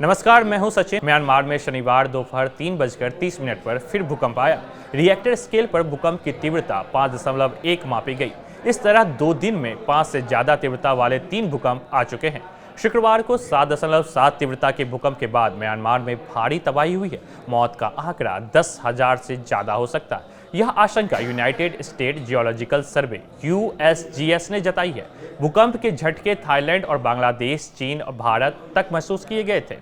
नमस्कार, मैं हूं सचिन। म्यांमार में शनिवार दोपहर 3:30 पर फिर भूकंप आया। रिएक्टर स्केल पर भूकंप की तीव्रता 5.1 मापी गई। इस तरह 2 दिन में 5 से ज्यादा तीव्रता वाले 3 भूकंप आ चुके हैं। शुक्रवार को 7.7 तीव्रता के भूकंप के बाद म्यांमार में भारी तबाही हुई है। मौत का आंकड़ा 10,000 से ज्यादा हो सकता है। यह आशंका यूनाइटेड स्टेट जियोलॉजिकल सर्वे (USGS) ने जताई है। भूकंप के झटके थाईलैंड और बांग्लादेश, चीन और भारत तक महसूस किए गए थे।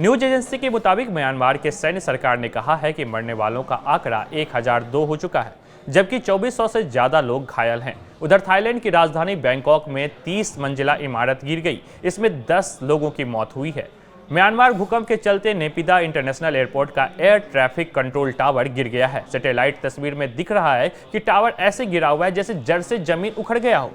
न्यूज एजेंसी के मुताबिक म्यांमार के सैन्य सरकार ने कहा है कि मरने वालों का आंकड़ा 1002 हो चुका है, जबकि 2400 से ज्यादा लोग घायल हैं। उधर थाईलैंड की राजधानी बैंकॉक में 30 मंजिला इमारत गिर गई। इसमें 10 लोगों की मौत हुई है। म्यांमार भूकंप के चलते नेपिदा इंटरनेशनल एयरपोर्ट का एयर ट्रैफिक कंट्रोल टावर गिर गया है। सैटेलाइट तस्वीर में दिख रहा है कि टावर ऐसे गिरा हुआ है जैसे जड़ से जमीन उखड़ गया हो।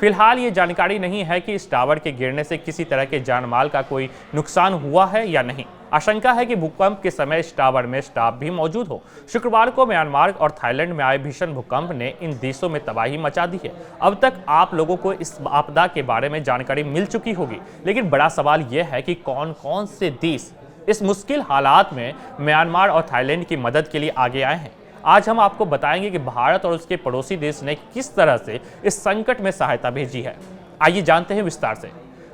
फिलहाल ये जानकारी नहीं है कि इस टावर के गिरने से किसी तरह के जानमाल का कोई नुकसान हुआ है या नहीं। आशंका है कि भूकंप के समय इस टावर में स्टाफ भी मौजूद हो। शुक्रवार को म्यांमार और थाईलैंड में आए भीषण भूकंप ने इन देशों में तबाही मचा दी है। अब तक आप लोगों को इस आपदा के बारे में जानकारी मिल चुकी होगी, लेकिन बड़ा सवाल यह है कि कौन कौन से देश इस मुश्किल हालात में म्यांमार और थाईलैंड की मदद के लिए आगे आए हैं। आज हम आपको बताएंगे कि भारत और उसके पड़ोसी देश ने किस तरह से इस संकट में सहायता भेजी है। आइए जानते हैं विस्तार से।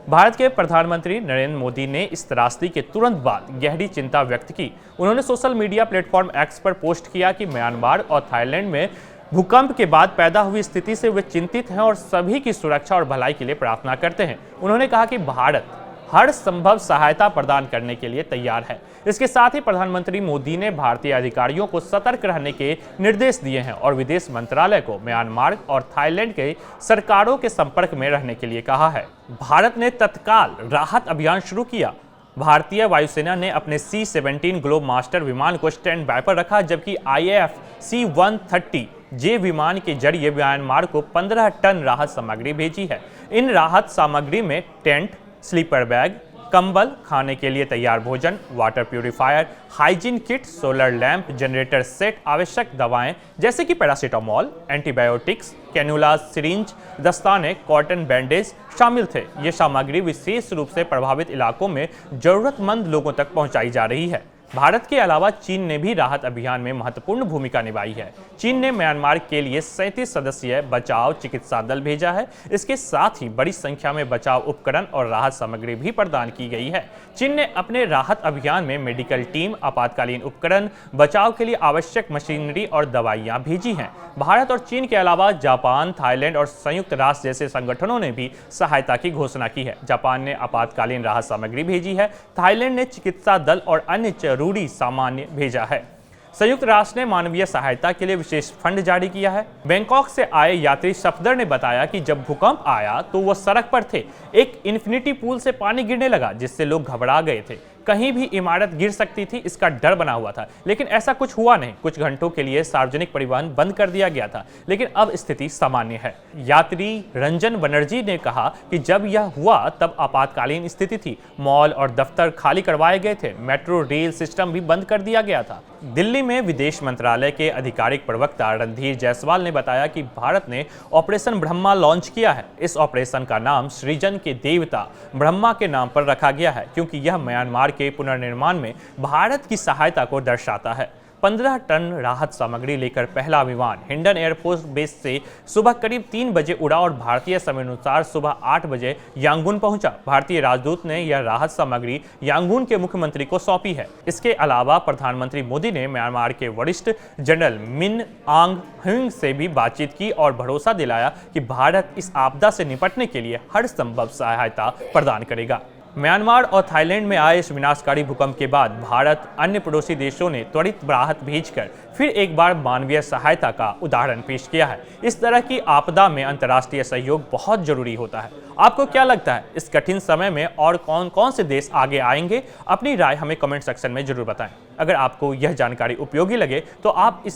भारत के प्रधानमंत्री नरेंद्र मोदी ने इस त्रासदी के तुरंत बाद गहरी चिंता व्यक्त की। उन्होंने सोशल मीडिया प्लेटफॉर्म एक्स पर पोस्ट किया कि म्यांमार और थाईलैंड में भूकंप के बाद पैदा हुई स्थिति से वे चिंतित हैं और सभी की सुरक्षा और भलाई के लिए प्रार्थना करते हैं। उन्होंने कहा कि भारत हर संभव सहायता प्रदान करने के लिए तैयार है। इसके साथ ही प्रधानमंत्री मोदी ने भारतीय अधिकारियों को सतर्क रहने के निर्देश दिए हैं और विदेश मंत्रालय को म्यांमार और थाईलैंड के सरकारों के संपर्क में रहने के लिए कहा है। भारत ने तत्काल राहत अभियान शुरू किया। भारतीय वायुसेना ने अपने C-17 ग्लोब मास्टर विमान को स्टैंड बाय पर रखा, जबकि IAF C-130J विमान के जरिए म्यांमार को 15 टन राहत सामग्री भेजी है। इन राहत सामग्री में टेंट, स्लीपर बैग, कंबल, खाने के लिए तैयार भोजन, water purifier, hygiene kit, solar lamp, generator set, आवश्यक दवाएं जैसे कि पैरासीटामोल, एंटीबायोटिक्स, कैनुला, सिरिंज, दस्ताने, कॉटन बैंडेज शामिल थे। ये सामग्री विशेष रूप से प्रभावित इलाकों में जरूरतमंद लोगों तक पहुंचाई जा रही है। भारत के अलावा चीन ने भी राहत अभियान में महत्वपूर्ण भूमिका निभाई है। चीन ने म्यांमार के लिए 37 सदस्यीय बचाव चिकित्सा दल भेजा है। इसके साथ ही बड़ी संख्या में बचाव उपकरण और राहत सामग्री भी प्रदान की गई है। चीन ने अपने राहत अभियान में मेडिकल टीम, आपातकालीन उपकरण, बचाव के लिए आवश्यक मशीनरी और दवाइयां भेजी हैं। भारत और चीन के अलावा जापान, थाईलैंड और संयुक्त राष्ट्र जैसे संगठनों ने भी सहायता की घोषणा की है। जापान ने आपातकालीन राहत सामग्री भेजी है। थाईलैंड ने चिकित्सा दल और अन्य जरूरी सामान भेजा है। संयुक्त राष्ट्र ने मानवीय सहायता के लिए विशेष फंड जारी किया है। बैंकॉक से आए यात्री सफदर ने बताया कि जब भूकंप आया तो वो सड़क पर थे। एक इन्फिनिटी पूल से पानी गिरने लगा, जिससे लोग घबरा गए थे। कहीं भी इमारत गिर सकती थी, इसका डर बना हुआ था, लेकिन ऐसा कुछ हुआ नहीं। कुछ घंटों के लिए सार्वजनिक परिवहन बंद कर दिया गया था, लेकिन अब स्थिति सामान्य है। यात्री रंजन बनर्जी ने कहा कि जब यह हुआ तब आपातकालीन स्थिति थी। मॉल और दफ्तर खाली करवाए गए थे। मेट्रो रेल सिस्टम भी बंद कर दिया गया था। दिल्ली में विदेश मंत्रालय के आधिकारिक प्रवक्ता रणधीर जायसवाल ने बताया कि भारत ने ऑपरेशन ब्रह्मा लॉन्च किया है। इस ऑपरेशन का नाम सृजन के देवता ब्रह्मा के नाम पर रखा गया है, क्योंकि यह म्यांमार के पुनर्निर्माण में भारत की सहायता को दर्शाता है। 15 टन राहत सामग्री लेकर पहला विमान हिंडन एयरफोर्स बेस से सुबह करीब 3 बजे उड़ा और भारतीय समयानुसार सुबह 8 बजे यांगून पहुंचा। भारतीय राजदूत ने यह राहत सामग्री यांगून के मुख्यमंत्री को सौंपी है। इसके अलावा प्रधानमंत्री मोदी ने म्यांमार के वरिष्ठ जनरल मिन आंग ह्युंग से भी बातचीत की और भरोसा दिलाया कि भारत इस आपदा से निपटने के लिए हर संभव सहायता प्रदान करेगा। म्यांमार और थाईलैंड में आए इस विनाशकारी भूकंप के बाद भारत अन्य पड़ोसी देशों ने त्वरित राहत भेजकर फिर एक बार मानवीय सहायता का उदाहरण पेश किया है। इस तरह की आपदा में अंतर्राष्ट्रीय सहयोग बहुत जरूरी होता है। आपको क्या लगता है, इस कठिन समय में और कौन कौन से देश आगे आएंगे? अपनी राय हमें कमेंट सेक्शन में जरूर बताएं। अगर आपको यह जानकारी उपयोगी लगे तो आप इस